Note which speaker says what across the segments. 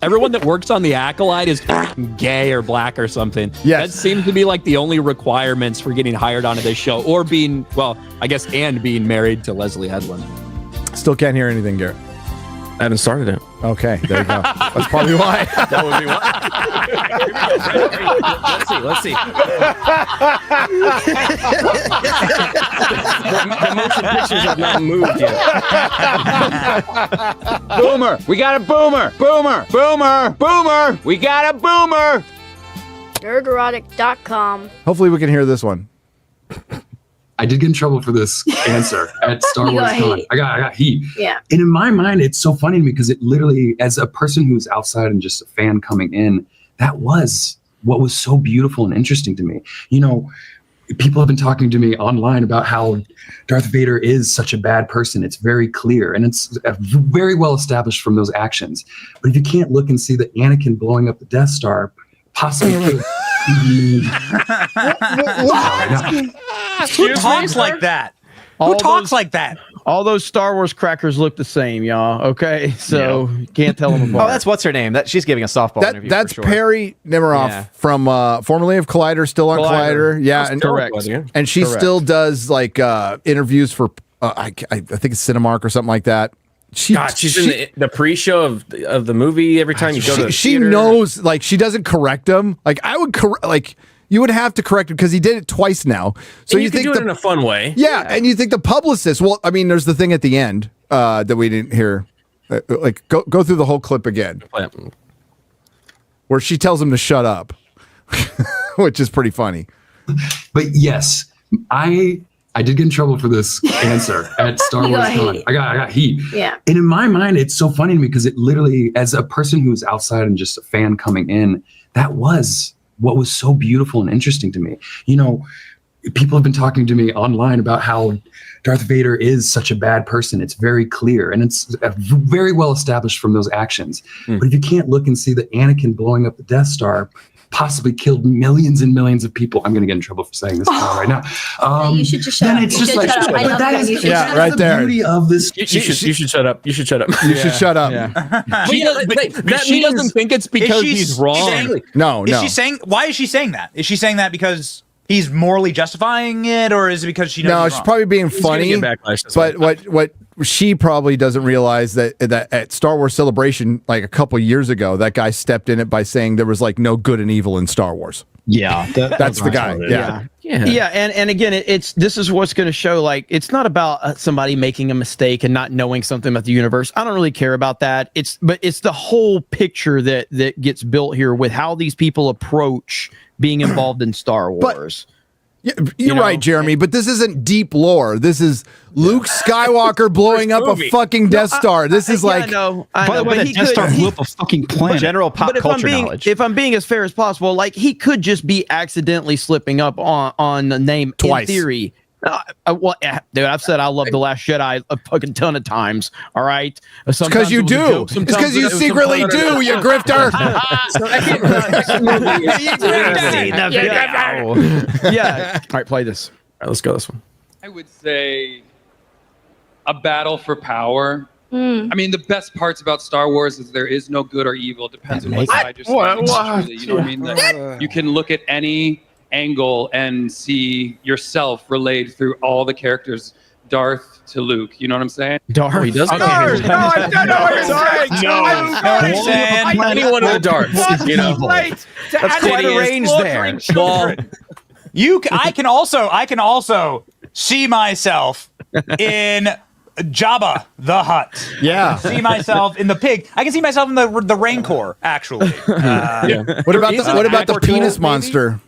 Speaker 1: everyone that works on the Acolyte is gay or black or something.
Speaker 2: Yes.
Speaker 1: That seems to be like the only requirements for getting hired onto this show, or being, well, I guess, and being married to Leslie Headland.
Speaker 2: Still can't hear anything, Garrett.
Speaker 3: I haven't started it.
Speaker 2: Okay, there you go. That's probably why.
Speaker 3: That would be why. Let's see. The motion pictures have not moved yet.
Speaker 4: Boomer! We got a boomer! Boomer! Boomer! Boomer! We got a boomer!
Speaker 5: Nerdrotic.com.
Speaker 2: Hopefully we can hear this one.
Speaker 6: I did get in trouble for this answer at Star Wars Con. I got heat.
Speaker 5: Yeah.
Speaker 6: And in my mind, it's so funny to me because it literally, as a person who's outside and just a fan coming in, that was what was so beautiful and interesting to me. You know, people have been talking to me online about how Darth Vader is such a bad person. It's very clear, and it's very well established from those actions. But if you can't look and see that Anakin blowing up the Death Star possibly
Speaker 7: Who talks like that? Who talks like that?
Speaker 8: All those Star Wars crackers look the same, y'all. Okay, so you can't tell them apart.
Speaker 9: Oh, that's what's her name? That she's giving a softball interview.
Speaker 2: That's
Speaker 9: for sure.
Speaker 2: Perry Nemiroff from formerly of Collider, still on Collider. Yeah, and
Speaker 8: correct.
Speaker 2: And she still does like interviews for I think it's Cinemark or something like that.
Speaker 3: She's in the pre-show of the movie every time you go to the
Speaker 2: she
Speaker 3: theater.
Speaker 2: knows, like, she doesn't correct him. Like, I would like, you would have to correct him because he did it twice now. So
Speaker 3: And you can
Speaker 2: think
Speaker 3: do it in a fun way.
Speaker 2: Yeah, and you think the publicist? Well, I mean, there's the thing at the end that we didn't hear. Like, go through the whole clip again, where she tells him to shut up, which is pretty funny.
Speaker 6: But yes, I did get in trouble for this answer at Star Wars Con. I got heat.
Speaker 5: Yeah.
Speaker 6: And in my mind, it's so funny to me because it literally, as a person who's outside and just a fan coming in, that was what was so beautiful and interesting to me. You know, people have been talking to me online about how Darth Vader is such a bad person. It's very clear, and it's very well established from those actions. But if you can't look and see that Anakin blowing up the Death Star possibly killed millions and millions of people. I'm going to get in trouble for saying this right now.
Speaker 5: You should just shut up.
Speaker 6: It's just like, but that is
Speaker 2: right there.
Speaker 6: The beauty of this.
Speaker 3: You should shut up. You should shut up.
Speaker 2: You should shut up.
Speaker 1: She doesn't think it's because he's wrong.
Speaker 2: No.
Speaker 7: Is she saying? Why is she saying that? Is she saying that because he's morally justifying it, or is it because she knows?
Speaker 2: No,
Speaker 7: he's
Speaker 2: she's
Speaker 7: wrong?
Speaker 2: probably being funny. But what she probably doesn't realize that at Star Wars Celebration, like a couple years ago, that guy stepped in it by saying there was like no good and evil in Star Wars.
Speaker 8: Yeah,
Speaker 2: that's the guy. Yeah.
Speaker 8: And again, this is what's going to show. Like, it's not about somebody making a mistake and not knowing something about the universe. I don't really care about that. But it's the whole picture that gets built here with how these people approach being involved in Star Wars.
Speaker 2: You're right, Jeremy, but this isn't deep lore. This is Luke Skywalker blowing up a fucking Death Star. This is like...
Speaker 8: I know.
Speaker 10: By the way, that Death Star blew up a fucking planet.
Speaker 9: General pop culture knowledge.
Speaker 8: If I'm being as fair as possible, like, he could just be accidentally slipping up on the name
Speaker 2: twice.
Speaker 8: In theory. Dude, I've said I love The Last Jedi a fucking ton of times. All right,
Speaker 2: it's because you do. It's because you secretly do. You grifter.
Speaker 8: Yeah. All right, play this.
Speaker 3: All right, let's go this one.
Speaker 11: I would say a battle for power. I mean, the best parts about Star Wars is there is no good or evil. It depends on what side you're standing. You know what I mean? That you can look at any angle and see yourself relayed through all the characters, Darth to Luke. You know what I'm saying?
Speaker 8: Darth.
Speaker 3: He does.
Speaker 7: Any one of the Darths. You know,
Speaker 9: That's quite a range there.
Speaker 7: Well, I can also see myself in Jabba the Hutt.
Speaker 2: Yeah.
Speaker 7: See myself in the pig. I can see myself in the Rancor, actually.
Speaker 2: What about the penis monster?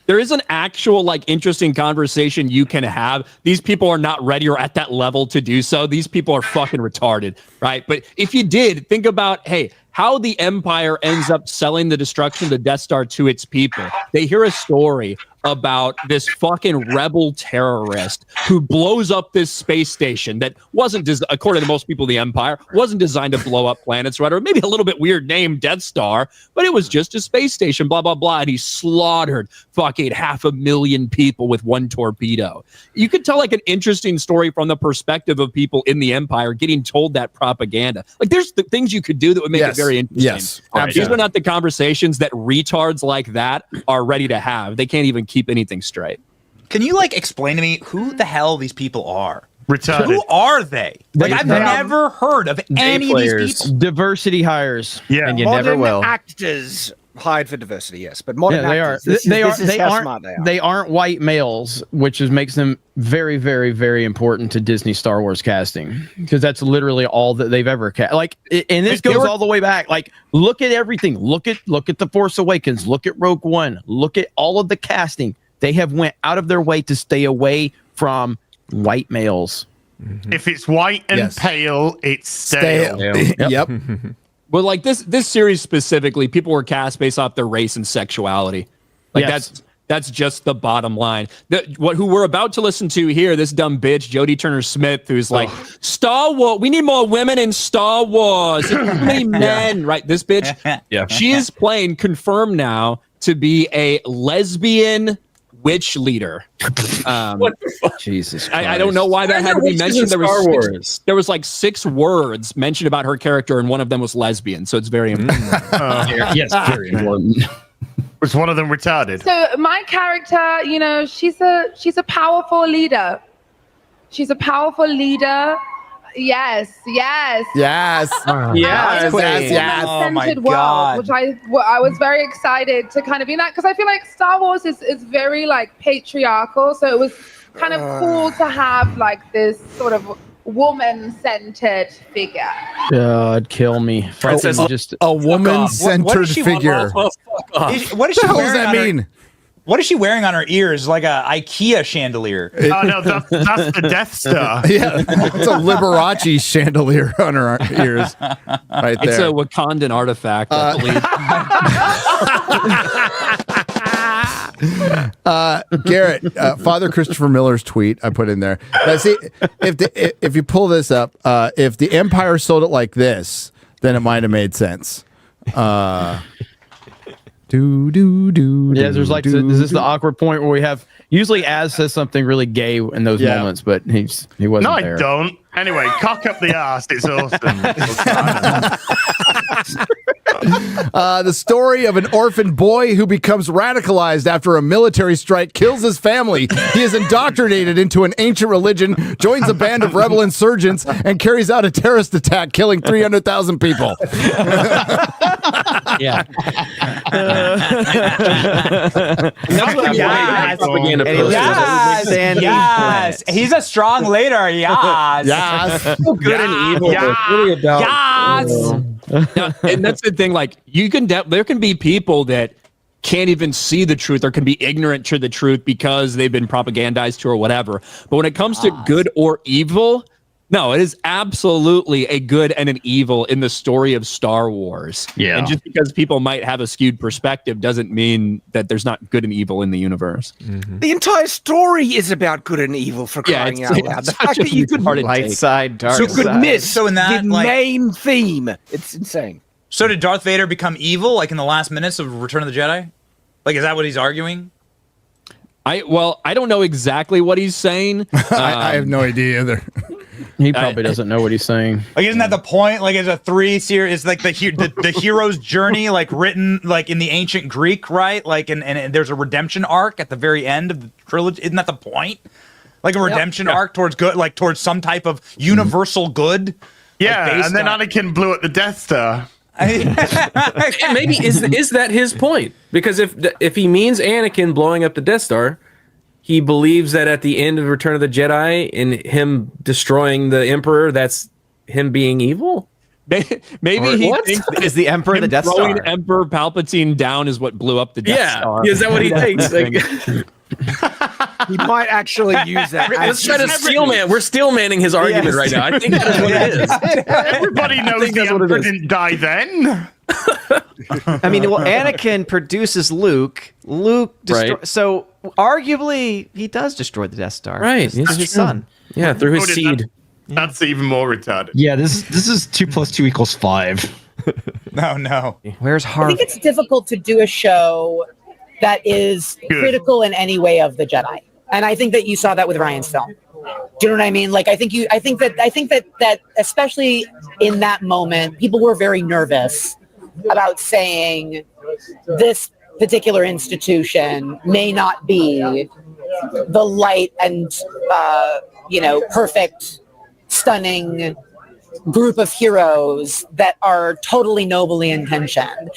Speaker 1: There is an actual, like, interesting conversation you can have. These people are not ready or at that level to do so. These people are fucking retarded, right? But if you did, think about, hey, how the Empire ends up selling the destruction of the Death Star to its people. They hear a story about this fucking rebel terrorist who blows up this space station that wasn't, according to most people in the Empire, wasn't designed to blow up planets, right? Or maybe a little bit weird name, Death Star, but it was just a space station, blah, blah, blah. And he slaughtered fucking 500,000 people with one torpedo. You could tell like an interesting story from the perspective of people in the Empire getting told that propaganda. Like there's the things you could do that would make it very interesting.
Speaker 2: Yes.
Speaker 1: These are not the conversations that retards like that are ready to have. They can't even keep anything straight.
Speaker 7: Can you like explain to me who the hell these people are?
Speaker 5: Retarded.
Speaker 7: Who are they? Like I've never heard of any of these people.
Speaker 8: Diversity hires.
Speaker 5: Yeah,
Speaker 9: and you
Speaker 12: modern
Speaker 9: never will.
Speaker 12: Actors hired for diversity, yes, but modern
Speaker 8: they
Speaker 12: actors,
Speaker 8: are. They aren't white males, which makes them very, very, very important to Disney Star Wars casting, because that's literally all that they've ever cast. Like, and this goes all the way back. Like, look at everything. Look at The Force Awakens. Look at Rogue One. Look at all of the casting. They have went out of their way to stay away from white males.
Speaker 5: If it's white and pale, it's stale.
Speaker 2: Yep.
Speaker 1: Well, like this series specifically, people were cast based off their race and sexuality. Like that's just the bottom line. Who we're about to listen to here, this dumb bitch, Jodie Turner-Smith, who's like, Star Wars, we need more women in Star Wars. Too many men, right? This bitch, she is playing, confirmed now, to be a lesbian witch leader.
Speaker 8: What the fuck? Jesus Christ.
Speaker 1: I don't know why that had to be mentioned. There was like 6 words mentioned about her character, and one of them was lesbian. So it's very important.
Speaker 8: Yes, very important.
Speaker 5: Was one of them retarded?
Speaker 13: So my character, you know, she's a powerful leader. She's a powerful leader. Yes.
Speaker 7: Oh my God.
Speaker 13: Which I was very excited to kind of be in that, because I feel like Star Wars is very like patriarchal, so it was kind of cool to have like this sort of woman-centered figure.
Speaker 8: God, kill me.
Speaker 2: Just a woman-centered figure.
Speaker 7: What is she wearing? What does that mean? What is she wearing on her ears? Like a IKEA chandelier.
Speaker 5: Oh no, that's the Death Star.
Speaker 2: Yeah, it's a Liberace chandelier on her ears, right there.
Speaker 1: It's a Wakandan artifact, I
Speaker 2: believe. Garrett, Father Christopher Miller's tweet I put in there. Now, see, if you pull this up, if the Empire sold it like this, then it might have made sense.
Speaker 8: There's like is this the awkward point where we have usually Az says something really gay in those moments, but he wasn't there.
Speaker 5: No, I don't. Anyway, cock up the ass. It's awesome.
Speaker 2: The story of an orphan boy who becomes radicalized after a military strike kills his family. He is indoctrinated into an ancient religion, joins a band of rebel insurgents, and carries out a terrorist attack, killing 300,000 people.
Speaker 8: Yeah.
Speaker 7: Yes. He's a strong leader. Yes.
Speaker 1: Good and evil. Really about, and that's the thing. Like there can be people that can't even see the truth or can be ignorant to the truth because they've been propagandized to or whatever. But when it comes to good or evil, no, it is absolutely a good and an evil in the story of Star Wars.
Speaker 5: Yeah.
Speaker 1: And just because people might have a skewed perspective doesn't mean that there's not good and evil in the universe.
Speaker 12: Mm-hmm. The entire story is about good and evil, for crying out loud. The fact that you could
Speaker 9: light side, dark side.
Speaker 12: could miss
Speaker 7: So in that,
Speaker 12: the main theme. It's insane.
Speaker 7: So did Darth Vader become evil like in the last minutes of Return of the Jedi? Like, is that what he's arguing?
Speaker 2: I
Speaker 1: don't know exactly what he's saying.
Speaker 2: I have no idea either.
Speaker 8: He probably doesn't know what he's saying.
Speaker 7: Like, isn't that the point? Like, it's a 3-series. It's like the hero's journey, like written like in the ancient Greek, right? Like, and there's a redemption arc at the very end of the trilogy. Isn't that the point? Like a redemption arc towards good, like towards some type of universal good.
Speaker 5: Yeah,
Speaker 7: like
Speaker 5: and then Anakin blew up the Death Star.
Speaker 3: Maybe is that his point? Because if he means Anakin blowing up the Death Star, he believes that at the end of Return of the Jedi and him destroying the Emperor, that's him being evil.
Speaker 1: Maybe he thinks
Speaker 9: is the Emperor the Death Star.
Speaker 1: Emperor Palpatine down is what blew up the Death Star.
Speaker 3: Yeah, is that what he thinks? Like,
Speaker 12: he might actually use that.
Speaker 3: Let's try to steel man. We're steel manning his argument right now. I think that's what it is.
Speaker 5: Everybody knows the Emperor didn't die then.
Speaker 9: I mean, well, Anakin produces Luke. So arguably, he does destroy the Death Star.
Speaker 3: Right.
Speaker 9: Through his son.
Speaker 3: Yeah, through his seed.
Speaker 5: That's even more retarded.
Speaker 10: Yeah, this is 2 + 2 = 5.
Speaker 7: No.
Speaker 3: Where's
Speaker 14: I
Speaker 3: Harvey?
Speaker 14: think it's difficult to do a show that is critical in any way of the Jedi, and I think that you saw that with Ryan's film. Do you know what I mean? Like, I think that especially in that moment, people were very nervous about saying this particular institution may not be the light and perfect, stunning group of heroes that are totally nobly intentioned.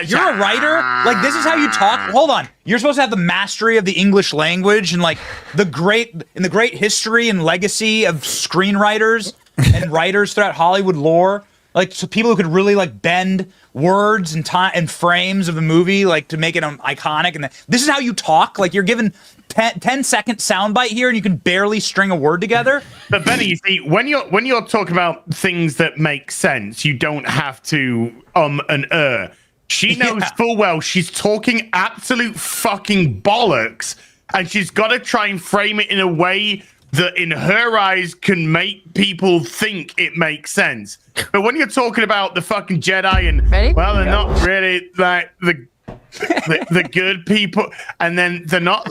Speaker 7: You're a writer? Like, this is how you talk? Hold on. You're supposed to have the mastery of the English language and, like, the great history and legacy of screenwriters and writers throughout Hollywood lore. Like, so people who could really, like, bend words and time and frames of the movie, like, to make it iconic. And this is how you talk? Like, you're given 10-second soundbite here and you can barely string a word together?
Speaker 5: But Benny, you see, when you're talking about things that make sense, you don't have to and She knows full well she's talking absolute fucking bollocks, and she's got to try and frame it in a way that in her eyes can make people think it makes sense. But when you're talking about the fucking Jedi and, well, they're not really like the good people, and then they're not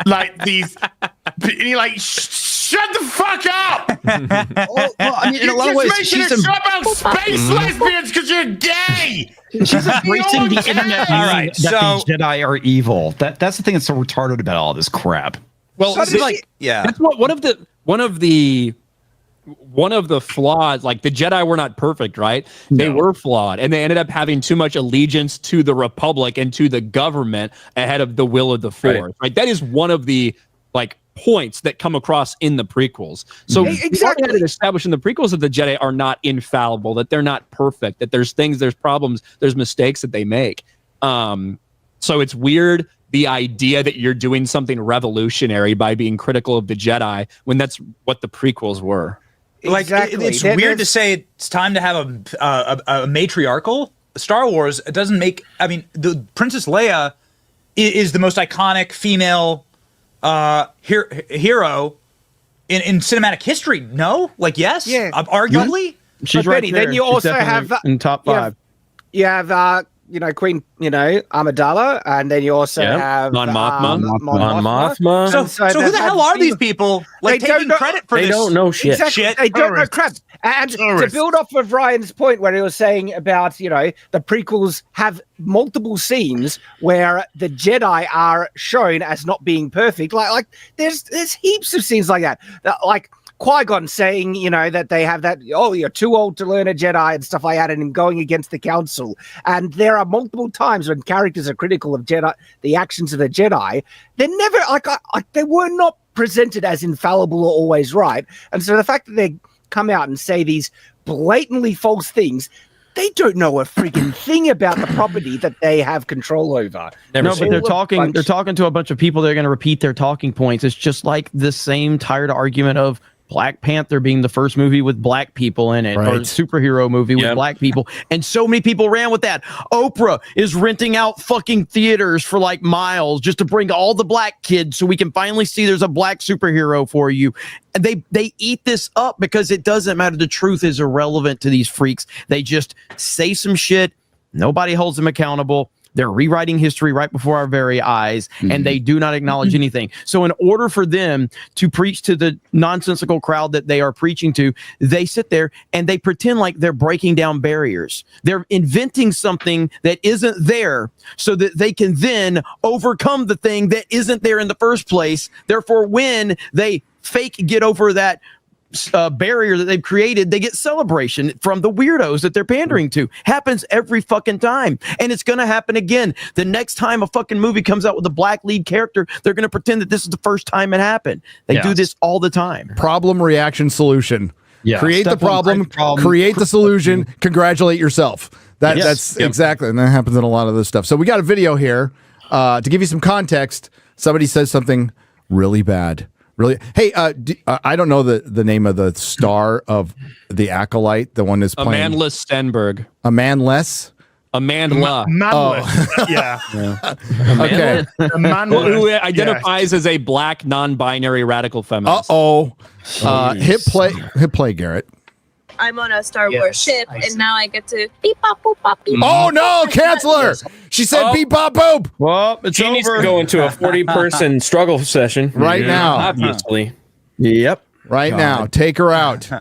Speaker 5: like these, and you're like, shut the fuck up!
Speaker 8: Well, I mean, in a lot of ways,
Speaker 5: she's making a show about space lesbians because you're gay!
Speaker 10: She's embracing the internet
Speaker 8: All right,
Speaker 10: that the Jedi are evil. That's the thing that's so retarded about all this crap.
Speaker 1: Well,
Speaker 7: So
Speaker 1: it's
Speaker 7: did
Speaker 1: like
Speaker 7: she- yeah.
Speaker 1: that's what one of the flaws. Like, the Jedi were not perfect, right? They were flawed, and they ended up having too much allegiance to the Republic and to the government ahead of the will of the Force. Right? That is one of the points that come across in the prequels. So we already had it established in the prequels that the Jedi are not infallible, that they're not perfect, that there's things, there's problems, there's mistakes that they make. So it's weird, the idea that you're doing something revolutionary by being critical of the Jedi when that's what the prequels were.
Speaker 7: Like, it's weird to say it's time to have a matriarchal Star Wars. It doesn't make. I mean, the Princess Leia is the most iconic female hero in cinematic history. No, like, yes, arguably.
Speaker 8: She's right there.
Speaker 12: Then you
Speaker 8: She's
Speaker 12: also
Speaker 8: definitely
Speaker 12: have
Speaker 8: in top 5.
Speaker 12: You have Queen, Amidala, and then you also have
Speaker 1: Mon Mothma.
Speaker 3: Mon Mothma.
Speaker 7: So who the hell are these people? Like, taking credit for
Speaker 3: they
Speaker 7: this?
Speaker 3: don't know shit.
Speaker 12: Exactly. They don't know crap. And to build off of Ryan's point where he was saying about, the prequels have multiple scenes where the Jedi are shown as not being perfect. Like there's heaps of scenes like that. Like Qui-Gon saying, that they have that, you're too old to learn a Jedi and stuff like that, and him going against the Council. And there are multiple times when characters are critical of Jedi, the actions of the Jedi. They're never, they were not presented as infallible or always right. And so the fact that they come out and say these blatantly false things, they don't know a freaking thing about the property that they have control over.
Speaker 8: But they're talking to a bunch of people that are going to repeat their talking points. It's just like the same tired argument of Black Panther being the first movie with black people in it, or a superhero movie with black people. And so many people ran with that. Oprah is renting out fucking theaters for like miles just to bring all the black kids so we can finally see there's a black superhero for you. And they eat this up because it doesn't matter. The truth is irrelevant to these freaks. They just say some shit. Nobody holds them accountable. They're rewriting history right before our very eyes, and they do not acknowledge anything. So in order for them to preach to the nonsensical crowd that they are preaching to, they sit there and they pretend like they're breaking down barriers. They're inventing something that isn't there so that they can then overcome the thing that isn't there in the first place. Therefore, when they fake get over that barrier that they've created, they get celebration from the weirdos that they're pandering to. Happens every fucking time, and it's gonna happen again. The next time a fucking movie comes out with a black lead character, they're gonna pretend that this is the first time it happened. They do this all the time.
Speaker 2: Problem, reaction, solution.
Speaker 10: Yeah.
Speaker 2: Create the problem, create the solution, congratulate yourself. That's exactly, and that happens in a lot of this stuff. So we got a video here to give you some context. Somebody says something really bad. Really? Hey, I don't know the name of the star of the Acolyte, the one that's playing.
Speaker 1: Amandla Stenberg.
Speaker 2: Amandless?
Speaker 1: Amandla.
Speaker 5: Yeah.
Speaker 2: Okay.
Speaker 1: Who identifies as a black non-binary radical feminist.
Speaker 2: Hit play, Garrett.
Speaker 15: I'm on a Star Wars ship, and now I get to beep bop boop bop beep.
Speaker 2: Oh no, cancel her! She said beep bop boop.
Speaker 8: Well, it's
Speaker 3: she
Speaker 8: over.
Speaker 3: needs to go into a 40-person struggle session
Speaker 2: Right now.
Speaker 3: Obviously.
Speaker 8: Yep.
Speaker 2: Right now. Take her out.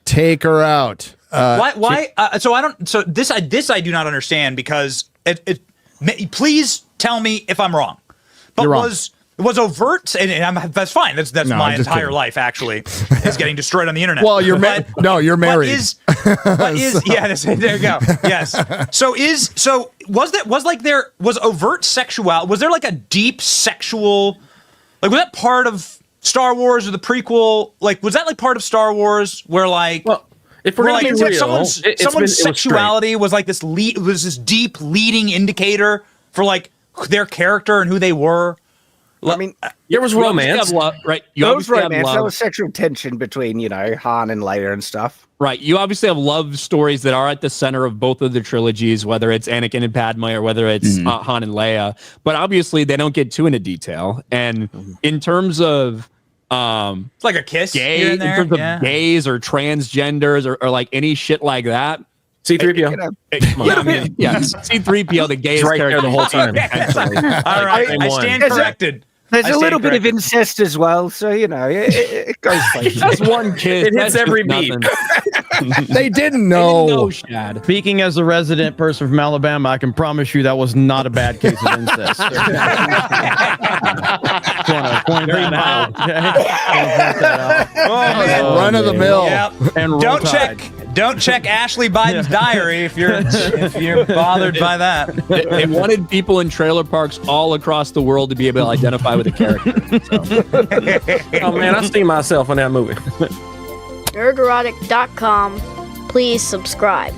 Speaker 2: Take her out.
Speaker 7: Why? So I don't. So this I do not understand because please tell me if I'm wrong. But
Speaker 2: You're wrong.
Speaker 7: was overt, and that's fine. That's
Speaker 2: No,
Speaker 7: my
Speaker 2: I'm just
Speaker 7: entire
Speaker 2: kidding.
Speaker 7: life actually is getting destroyed on the internet.
Speaker 2: Well, you're married. No, you're married.
Speaker 7: There you go. Yes. So was overt sexuality? Was there like a deep sexual? Like, was that part of Star Wars or the prequel? Like, was that like part of Star Wars where like?
Speaker 3: Well, if we're
Speaker 7: like,
Speaker 3: gonna be real,
Speaker 7: someone's sexuality was like this was this deep leading indicator for like their character and who they were.
Speaker 12: I mean,
Speaker 3: there was romance,
Speaker 1: right?
Speaker 12: There was sexual tension between Han and Leia and stuff.
Speaker 1: Right. You obviously have love stories that are at the center of both of the trilogies, whether it's Anakin and Padme or whether it's Han and Leia. But obviously, they don't get too into detail. And in terms of
Speaker 7: it's like a kiss
Speaker 1: in terms of gays or transgenders or like any shit like that.
Speaker 3: C-3PO.
Speaker 1: C-3PO, the gayest
Speaker 3: right
Speaker 1: character
Speaker 3: there the whole time.
Speaker 7: All right, I stand corrected.
Speaker 12: There's a little bit of incest as well, so it goes places.
Speaker 1: That's one kid.
Speaker 3: It hits every beat.
Speaker 2: They didn't know.
Speaker 1: Shad.
Speaker 8: Speaking as a resident person from Alabama, I can promise you that was not a bad case of incest. Point that out.
Speaker 2: Run of the mill.
Speaker 7: Yep.
Speaker 8: And
Speaker 7: Don't check Ashley Biden's diary if you're bothered by that.
Speaker 1: They wanted people in trailer parks all across the world to be able to identify with a character.
Speaker 3: Oh man, I see myself in that movie.
Speaker 16: Nerdrotic.com. Please subscribe.